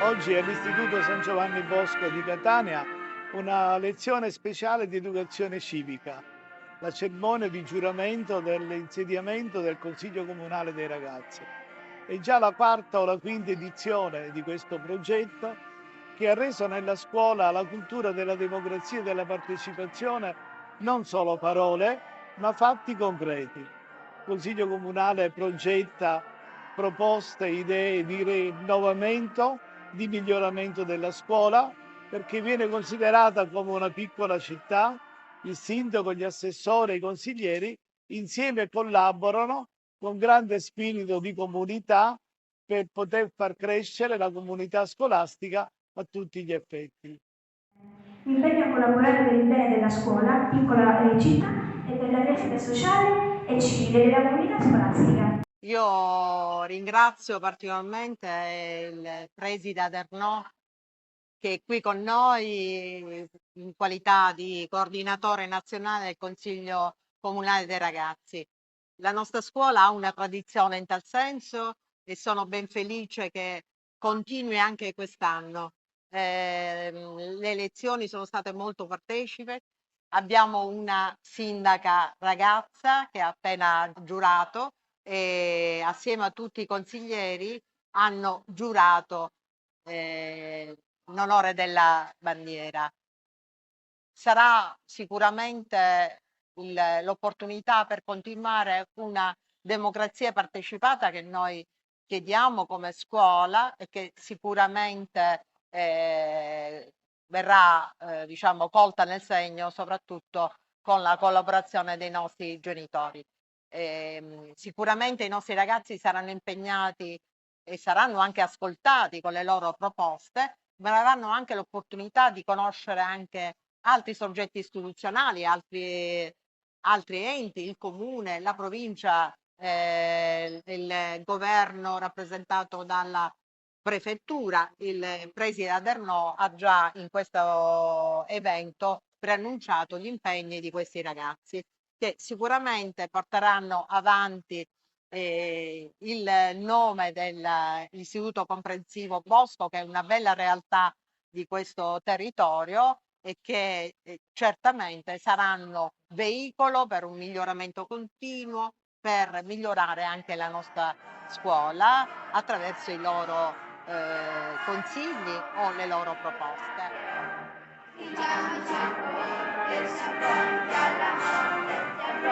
Oggi all'Istituto San Giovanni Bosco di Catania una lezione speciale di educazione civica, la cerimonia di giuramento dell'insediamento del Consiglio Comunale dei Ragazzi. È già la quarta o la quinta edizione di questo progetto che ha reso nella scuola la cultura della democrazia e della partecipazione non solo parole, ma fatti concreti. Il Consiglio Comunale progetta proposte, idee di rinnovamento, di miglioramento della scuola, perché viene considerata come una piccola città. Il sindaco, gli assessori, i consiglieri insieme collaborano con grande spirito di comunità per poter far crescere la comunità scolastica a tutti gli effetti. Mi impegno a collaborare per il bene della scuola, piccola città, e per la crescita sociale e civile della comunità scolastica. Io ringrazio particolarmente il preside Adernò che è qui con noi in qualità di coordinatore nazionale del Consiglio Comunale dei Ragazzi. La nostra scuola ha una tradizione in tal senso e sono ben felice che continui anche quest'anno. Le elezioni sono state molto partecipe, abbiamo una sindaca ragazza che ha appena giurato e assieme a tutti i consiglieri hanno giurato in onore della bandiera. Sarà sicuramente l'opportunità per continuare una democrazia partecipata che noi chiediamo come scuola e che sicuramente verrà diciamo, colta nel segno soprattutto con la collaborazione dei nostri genitori. Sicuramente i nostri ragazzi saranno impegnati e saranno anche ascoltati con le loro proposte, ma avranno anche l'opportunità di conoscere anche altri soggetti istituzionali, altri enti, il comune, la provincia, il governo rappresentato dalla prefettura. Il preside Adernò ha già in questo evento preannunciato gli impegni di questi ragazzi che sicuramente porteranno avanti il nome dell'Istituto Comprensivo Bosco, che è una bella realtà di questo territorio e che certamente saranno veicolo per un miglioramento continuo, per migliorare anche la nostra scuola attraverso i loro consigli o le loro proposte. Diciamo, siamo pronti alla morte,